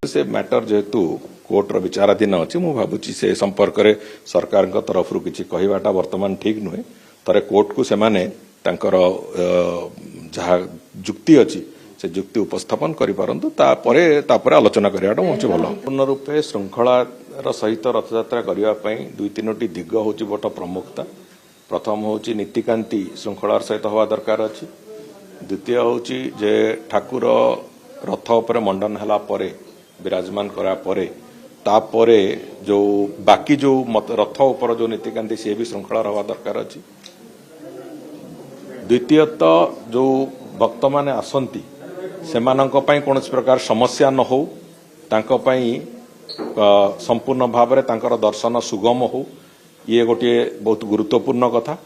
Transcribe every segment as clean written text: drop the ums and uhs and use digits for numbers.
से मैटर जेहेतु कोर्टर विचाराधीन अच्छी मु भावुची से संपर्क में सरकार तरफ किसी कहवाटा वर्तमान ठीक नुहे तर कोर्ट को सेमाने तांकर जहाँ जुक्ति अच्छी से जुक्ति उपस्थापन करें आलोचना कराटा हूँ भल पूर्ण रूपे श्रृंखलार सहित रथयात्रा करने दुई तीनो दिग हूँ बट प्रमुखता प्रथम हूँ नीतिकांति श्रृंखलार सहित हवा दरकार अच्छी द्वितीय हूँ जे ठाकुर रथ उपर मंडन है विराजमान तापरे जो बाकी जो रथ उपर जो नीतिकांति सी भी श्रृंखलार हवा दरकार अच्छी द्वितीयत जो भक्त माने आसंती सेमानंक पई कौन प्रकार समस्या न हो तांको पई संपूर्ण भाव में तांकर दर्शन सुगम हो ये गोटे बहुत गुरुत्वपूर्ण कथा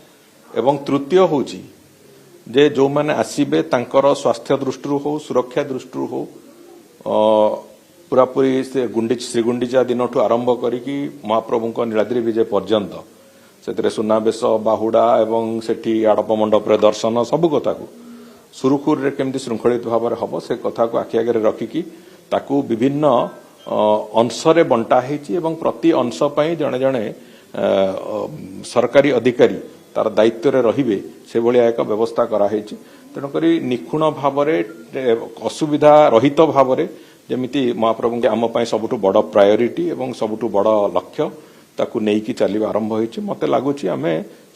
एवं तृतीय हूँ जे जो माने आसीबे तांकर स्वास्थ्य दृष्टि हो सुरक्षा दृष्टि हो पूरापूरी से श्रीगुंडीचा दिन आरंभ करी महाप्रभु नीलाद्री विजय पर्यंत से सुनावेश बाहुड़ा एवं सेठी आड़प मंडप दर्शन सबु कथा को सुरुखुर केमती श्रृंखलित भाव में हम से कथा को आखि आगे रखिकी ताकू विभिन्न अंशरे बंटा होती एवं प्रति अंश पई जड़े जड़े सरकारी अधिकारी तार दायित्व रे रहिबे से भलिया एक व्यवस्था कराई तेणुक निखुण भाव असुविधा रहित भाव जमिति महाप्रभु आम सबुठ बड़ प्रायोरिटी एवं सबुठ बड़ लक्ष्य ताकू नहीं चलवा आरंभ होती मत लगुच आम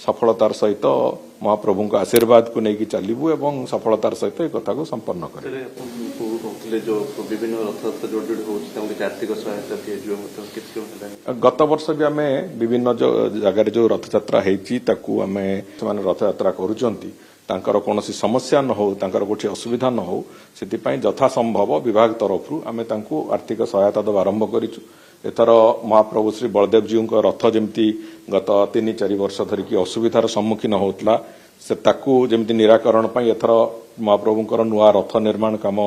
सफलतार सहित महाप्रभु का आशीर्वाद को लेकिन चलू एवं सफलतार सहित एक कथा को संपन्न कर गत वर्ष भी आम विभिन्न जो जगार जो रथयात्रा होती रथयात्रा कर कौन समस्या न हो गोटे असुविधा न हो से यथा संभव विभाग तरफ आम आर्थिक सहायता दवा आरंभ करूँ एथर महाप्रभु श्री बलदेव जी रथ जमती गत 3-4 वर्ष धरिकी असुविधार सम्मुखीन होता से ताकू जमती निराकरण पर एथर महाप्रभुंकर नुआ रथ निर्माण काम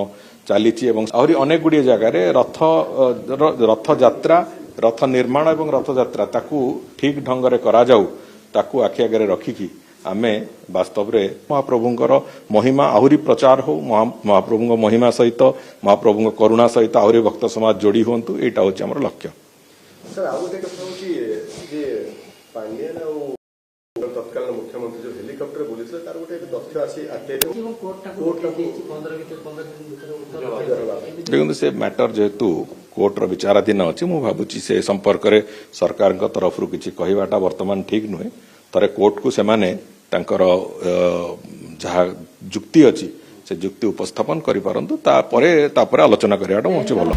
चली आहरी अनेक गुड़िए जगार रथ यात्रा रथ निर्माण और रथ यात्रा ताकू ठीक ढंग से करा जाऊ ताकू आखि आगे रखिकी आमे वास्तव रे महाप्रभुंकर महिमा आहरी प्रचार हो महाप्रभु महिमा सहित महाप्रभु करुणा सहित आहरी भक्त समाज जोड़ी हूँ यहाँ हूँ आम लक्ष्य तत्कालीन मुख्यमंत्री जो हेलिकॉप्टर बोली तार गोटे तथ्य देखो से मैटर जेहेतु कोर्टर विचाराधीन अच्छी मु भावुची से संपर्क में सरकार तरफ किसी कहवाटा वर्तमान ठीक नुहे तर कोर्ट को सेमाने तांकर जहाँ जुक्ति अच्छी से जुक्ति उपस्थापन करें आलोचना कराटा हूँ भल।